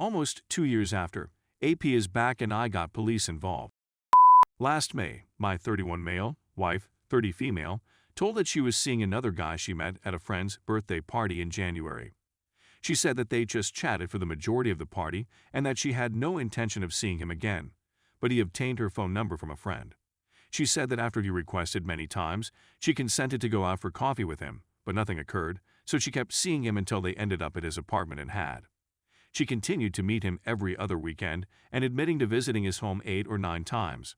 Almost 2 years after, AP is back and I got police involved. Last May, my 31 male, wife, 30 female, told that she was seeing another guy she met at a friend's birthday party in January. She said that they just chatted for the majority of the party and that she had no intention of seeing him again, but he obtained her phone number from a friend. She said that after he requested many times, she consented to go out for coffee with him, but nothing occurred, so she kept seeing him until they ended up at his apartment and had. She continued to meet him every other weekend and admitting to visiting his home 8 or 9 times.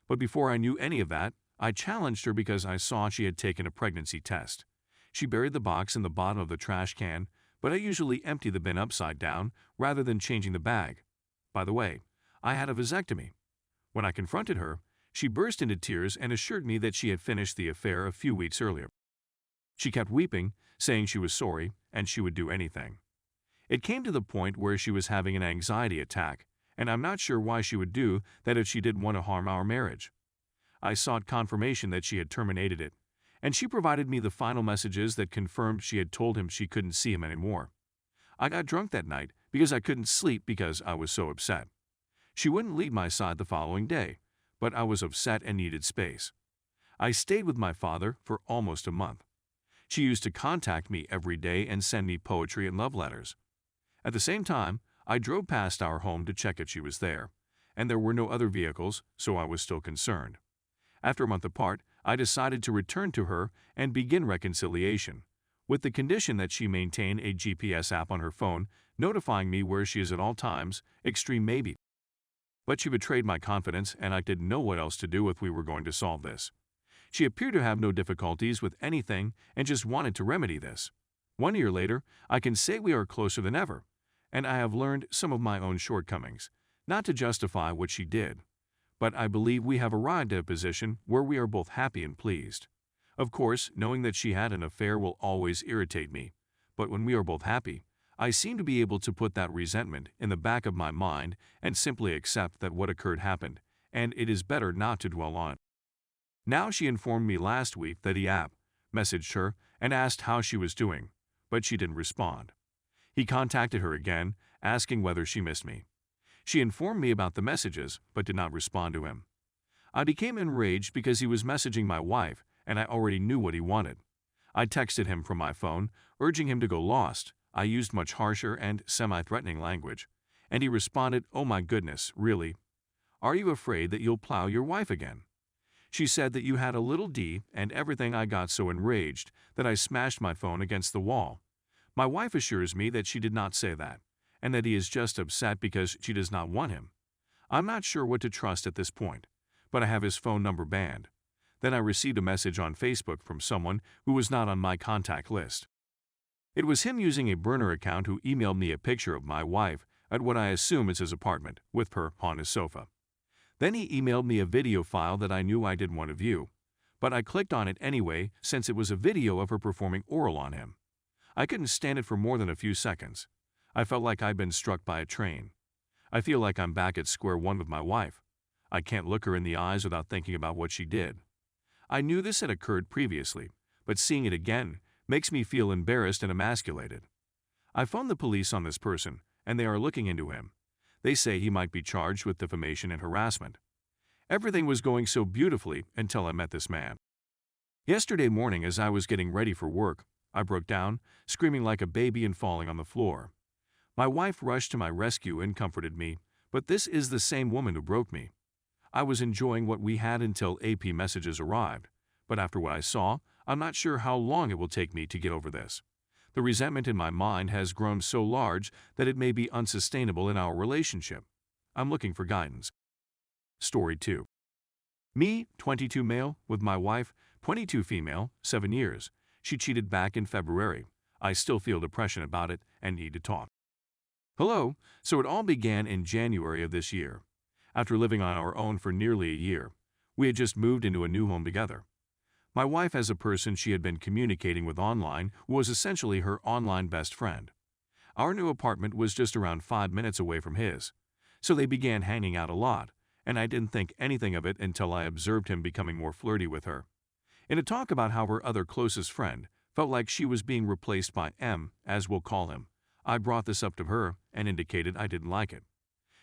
But before I knew any of that, I challenged her because I saw she had taken a pregnancy test. She buried the box in the bottom of the trash can, but I usually empty the bin upside down rather than changing the bag. By the way, I had a vasectomy. When I confronted her, she burst into tears and assured me that she had finished the affair a few weeks earlier. She kept weeping, saying she was sorry and she would do anything. It came to the point where she was having an anxiety attack, and I'm not sure why she would do that if she didn't want to harm our marriage. I sought confirmation that she had terminated it, and she provided me the final messages that confirmed she had told him she couldn't see him anymore. I got drunk that night because I couldn't sleep because I was so upset. She wouldn't leave my side the following day, but I was upset and needed space. I stayed with my father for almost a month. She used to contact me every day and send me poetry and love letters. At the same time, I drove past our home to check if she was there, and there were no other vehicles, so I was still concerned. After a month apart, I decided to return to her and begin reconciliation, with the condition that she maintain a GPS app on her phone notifying me where she is at all times, extreme maybe. But she betrayed my confidence and I didn't know what else to do if we were going to solve this. She appeared to have no difficulties with anything and just wanted to remedy this. 1 year later, I can say we are closer than ever, and I have learned some of my own shortcomings, not to justify what she did. But I believe we have arrived at a position where we are both happy and pleased. Of course, knowing that she had an affair will always irritate me, but when we are both happy, I seem to be able to put that resentment in the back of my mind and simply accept that what occurred happened, and it is better not to dwell on it. Now she informed me last week that he messaged her and asked how she was doing, but she didn't respond. He contacted her again, asking whether she missed me. She informed me about the messages, but did not respond to him. I became enraged because he was messaging my wife, and I already knew what he wanted. I texted him from my phone, urging him to go lost. I used much harsher and semi-threatening language, and he responded, "Oh my goodness, really? Are you afraid that you'll plow your wife again?" She said that you had a little D and everything. I got so enraged that I smashed my phone against the wall. My wife assures me that she did not say that, and that he is just upset because she does not want him. I'm not sure what to trust at this point, but I have his phone number banned. Then I received a message on Facebook from someone who was not on my contact list. It was him using a burner account who emailed me a picture of my wife at what I assume is his apartment, with her on his sofa. Then he emailed me a video file that I knew I didn't want to view, but I clicked on it anyway since it was a video of her performing oral on him. I couldn't stand it for more than a few seconds. I felt like I'd been struck by a train. I feel like I'm back at square one with my wife. I can't look her in the eyes without thinking about what she did. I knew this had occurred previously, but seeing it again makes me feel embarrassed and emasculated. I phoned the police on this person, and they are looking into him. They say he might be charged with defamation and harassment. Everything was going so beautifully until I met this man. Yesterday morning, as I was getting ready for work, I broke down, screaming like a baby and falling on the floor. My wife rushed to my rescue and comforted me, but this is the same woman who broke me. I was enjoying what we had until AP messages arrived, but after what I saw, I'm not sure how long it will take me to get over this. The resentment in my mind has grown so large that it may be unsustainable in our relationship. I'm looking for guidance. Story 2. Me, 22 male, with my wife, 22 female, 7 years. She cheated back in February. I still feel depression about it and need to talk. Hello. So it all began in January of this year. After living on our own for nearly a year, we had just moved into a new home together. My wife has a person she had been communicating with online who was essentially her online best friend. Our new apartment was just around 5 minutes away from his, so they began hanging out a lot, and I didn't think anything of it until I observed him becoming more flirty with her. In a talk about how her other closest friend felt like she was being replaced by M, as we'll call him, I brought this up to her and indicated I didn't like it.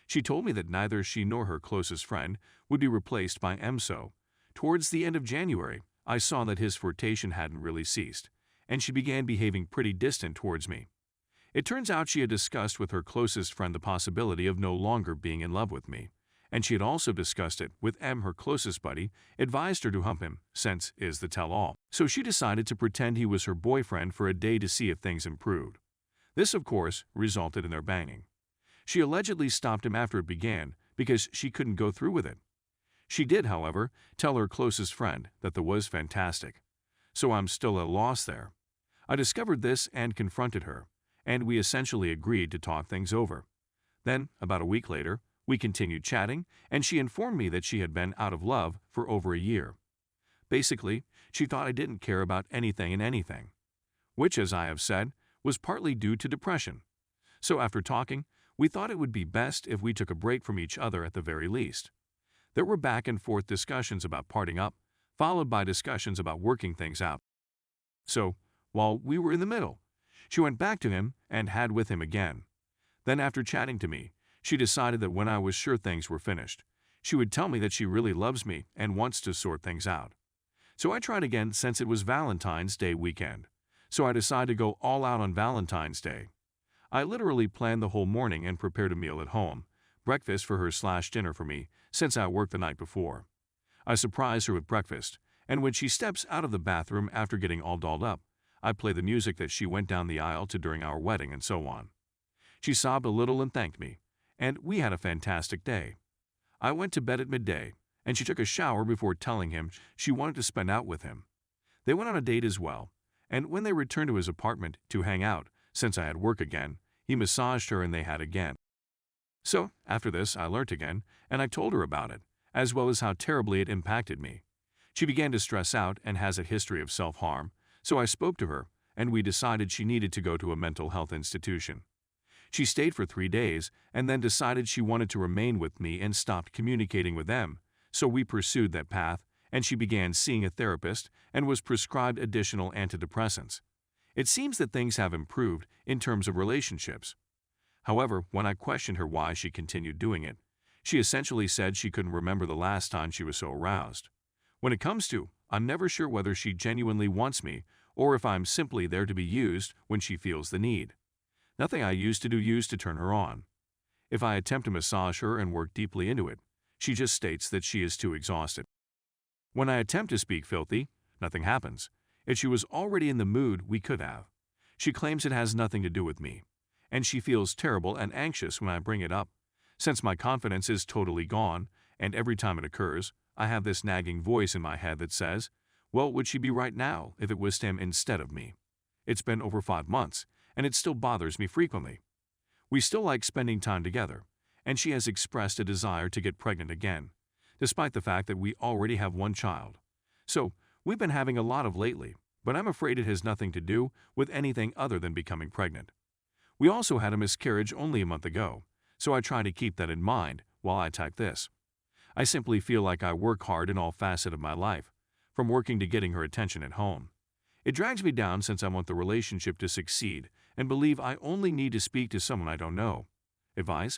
She told me that neither she nor her closest friend would be replaced by EMSO. Towards the end of January, I saw that his flirtation hadn't really ceased, and she began behaving pretty distant towards me. It turns out she had discussed with her closest friend the possibility of no longer being in love with me, and she had also discussed it with M, her closest buddy, advised her to hump him, since is the tell-all. So she decided to pretend he was her boyfriend for a day to see if things improved. This, of course, resulted in their banging. She allegedly stopped him after it began because she couldn't go through with it. She did, however, tell her closest friend that the was fantastic. So I'm still at a loss there. I discovered this and confronted her, and we essentially agreed to talk things over. Then, about a week later, we continued chatting, and she informed me that she had been out of love for over a year. Basically, she thought I didn't care about anything and anything, which, as I have said, was partly due to depression. So after talking, we thought it would be best if we took a break from each other at the very least. There were back and forth discussions about parting up, followed by discussions about working things out. So, while we were in the middle, she went back to him and had with him again. Then after chatting to me, she decided that when I was sure things were finished, she would tell me that she really loves me and wants to sort things out. So I tried again since it was Valentine's Day weekend. So I decided to go all out on Valentine's Day. I literally planned the whole morning and prepared a meal at home, breakfast for her/dinner for me, since I worked the night before. I surprised her with breakfast, and when she steps out of the bathroom after getting all dolled up, I play the music that she went down the aisle to during our wedding and so on. She sobbed a little and thanked me, and we had a fantastic day. I went to bed at midday, and she took a shower before telling him she wanted to spend out with him. They went on a date as well, and when they returned to his apartment to hang out, since I had work again, he massaged her and they had again. So, after this, I learnt again, and I told her about it, as well as how terribly it impacted me. She began to stress out and has a history of self-harm, so I spoke to her, and we decided she needed to go to a mental health institution. She stayed for 3 days and then decided she wanted to remain with me and stopped communicating with them, so we pursued that path, and she began seeing a therapist and was prescribed additional antidepressants. It seems that things have improved in terms of relationships. However, when I questioned her why she continued doing it, she essentially said she couldn't remember the last time she was so aroused. When it comes to, I'm never sure whether she genuinely wants me or if I'm simply there to be used when she feels the need. Nothing I used to turn her on. If I attempt to massage her and work deeply into it, she just states that she is too exhausted. When I attempt to speak filthy, nothing happens. If she was already in the mood, we could have. She claims it has nothing to do with me, and she feels terrible and anxious when I bring it up, since my confidence is totally gone, and every time it occurs, I have this nagging voice in my head that says, well, would she be right now if it was him instead of me? It's been over 5 months, and it still bothers me frequently. We still like spending time together, and she has expressed a desire to get pregnant again, despite the fact that we already have 1 child. So, we've been having a lot of lately, but I'm afraid it has nothing to do with anything other than becoming pregnant. We also had a miscarriage only a month ago, so I try to keep that in mind while I type this. I simply feel like I work hard in all facets of my life, from working to getting her attention at home. It drags me down since I want the relationship to succeed and believe I only need to speak to someone I don't know. Advice?